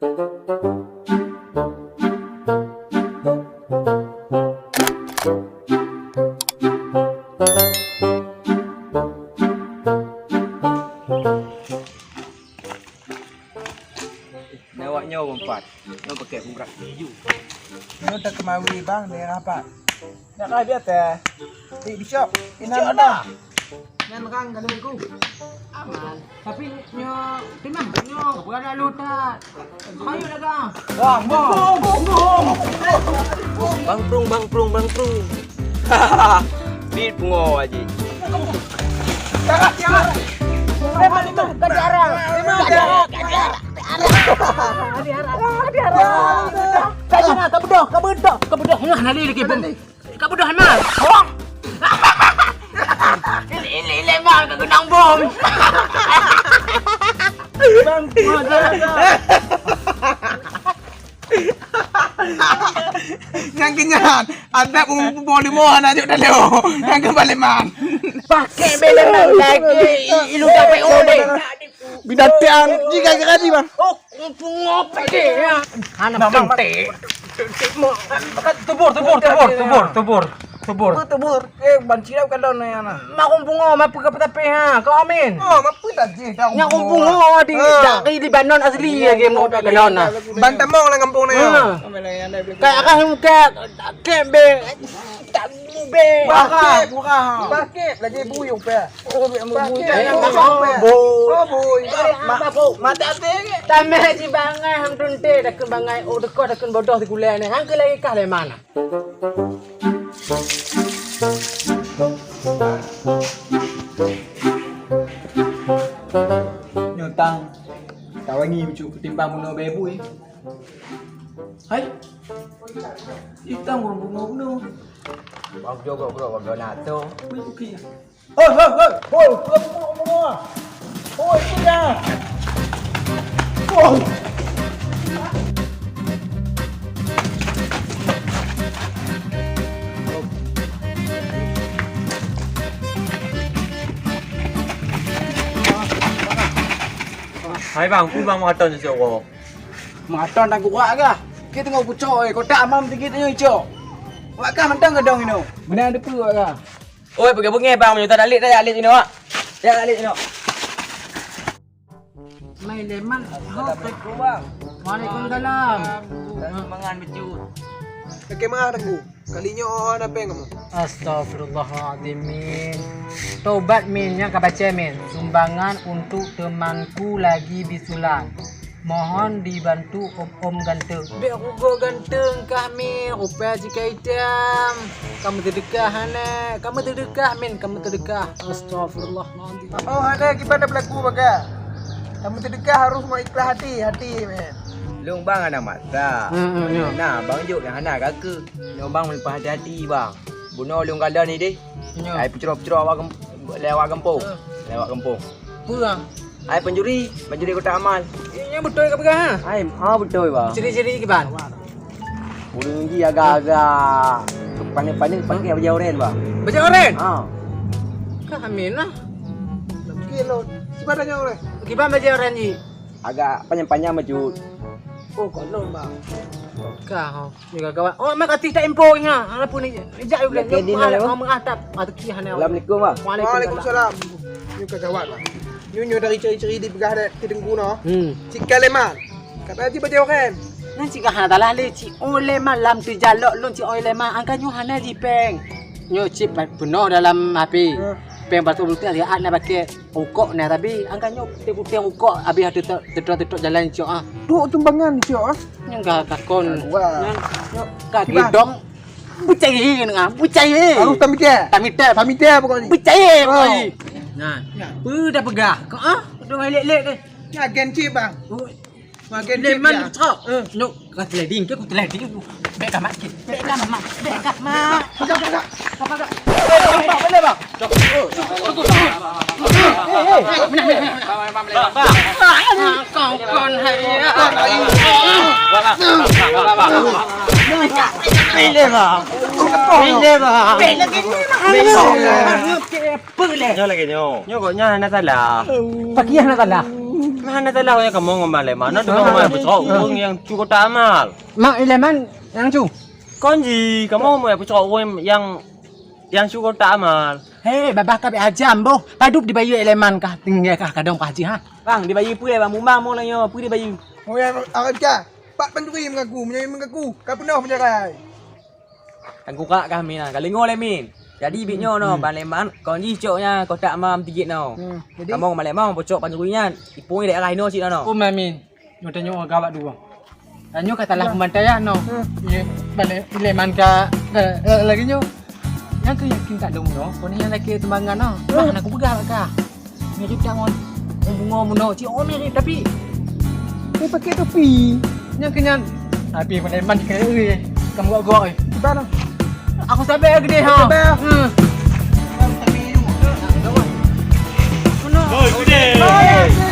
Nawak nyawa empat. Nyawa pakai murah hijau. Nyo tak kemawi bang dengan apa? Nak kah dia teh? Di shop. Ina dah. Nan kang kalau aku. Aman. Tapi nyo tenang nyo berada luta. Kayu dagang. Bang, Bang prung. Hahaha. Di pungo aja. jangan. Memang itu kejarang. Kajana kabedah. Hana lili ke bom. Kabedah hana. Bom. Ini bang kegunang bom. Bang, yang kenyan, ada boleh mohon aja dah leo. Yang kembali man. Pakai beleman lagi. Ilu dapat ode. Binatang jika kali bang. Oh, ngopi deh. Hana penting. Tubur. Banci dah kalau ni anak. Mak kumpungo, mak pegap tapi ha. Kau amin. Oh, mampu tak je. Nya kumpungo di dari Lebanon asli ya game mau galon na. Bantamong lang kampung na yun. Kaya akan muka kembe tak be. Bakit? Lagi buyong pa. Mata tinggi. Tame ji bangai hang tunte dak bangai o dak bodoh di gulai ni. Hang ke lagi kah le mana? Nyotang. Tawangi macam ketimbang bunuh bebu eh. Hai. Itang bunuh. Bang juga bro, bang nato. Hai bang, ku bang maton je ko. Maton tak kuat ke? Kita tengok pucuk eh. Kotak amam tinggi tengok hijau. Wak kah mentang ke dong ini? Benar ada pu wak kah? Oi, pergi bungai bang, menyuta dalik dah alik sini wak. Ya alik sini. Mai leman. Assalamualaikum bang. Waalaikumsalam. Mangan becut. Bagaimana aku? Kalinya orang apa yang kamu? Astagfirullahaladzim min. Taubat min yang kau baca min. Sumbangan untuk temanku lagi bisulan. Mohon dibantu om ganteng. Biar aku go ganteng kami. Rupanya jika hitam. Kamu terdekah hana. Kamu terdekah. Astagfirullahaladzim. Oh ada gimana berlaku baga? Kamu terdekah harus mau ikhlas hati men. Long bang ada mata. Nah, bang juk yang hana kaka. Long bang melimpah hati-hati bang. Bunuh long galon ni deh. Ai pecerok-pecerok lewat kampung. Pulang. Ai penjuri kotak amal. Ini betul ke pegang? Ai, betul bang. Ciri-ciri ke ban? Burung gi agak-agak panik-panik pakai baju oren bang. Baju oren? Ha. Kami lah. Kilo. Sebenarnya oleh. Kiban baju oren ni. Agak panjang-panjang baju. Oh konon bang. Kau juga kawan. Oh, mak kata tak info nya. Apa pun ni. Ejak juga. Kau mengatap. Atau kihan. Assalamualaikum bang. Waalaikumsalam. Ini kagawat bang. Nyunyo dari ceri-ceri di pegah ada tidengku no. Cika leman. Kata aja baju orang. Nanti kau hana dalah le ci oleh malam tu jalok lon ci oleh ma angkat nyu hana di peng. Nyu chip penuh dalam HP. Peng batu bulu dia nak pakai ukok ni tapi angkat nyu tiang ukok habis ada tetok jalan ci ah. Duk tumbangan cio. Yang kakon. Yang kaki dong. Bucai dengan bucai. Harus tamite pokoknya. Bucai pokoknya. Nah, dah pegah. Kau ah, dah lek-lek deh. Ya genci bang. Makin Leman cok. No, kau teleding ke? Kau teleding. Bek mak. Apa? Boleh bang. Kau kon hai. Nyo lagi nyo. Nyo kok nya na salah. Pakihan na tala. Mana tahu yang kamu ngomong le mana tu kamu yang pucuk uang yang cukup tak amal. Mak elemen yang cu. Konji, kamu mau pucuk uang yang cukup tak amal. Hei, babah ka be ajam boh. Padup di bayu elemen kah tinggal kah kadang Pak Haji ha. Bang, di bayi puai bang, mumbang mau lagi apa di bayi. Oh ya, Arab ka. Pak penduri mengaku, menyanyi mengaku. Kau penuh penjarai. Aku kak kami nah, kali ngol min. Jadi bitnya no, baleman, kau ni coknya kau tak mam tigit no. Jadi Kamu malek mau pocok panjurinya, ipung dia arah no sih no. oh mamin. Nyo tanyo gawat dua. Tanyo katalah pemantaya no. Ye balik elemen ka lagi nyo. Yang ke yakin tak dong no. Kau ni yang lagi tembangan no. Bah aku pegang kah. Mirip jangon. Bunga muno ci oh mirip tapi pakai topi. Yang kenyan. Tapi elemen kena kamu gua oi. Gimana? Aku sabar gede ha. Sabar. Mana? Oh, gede. Oh, ya.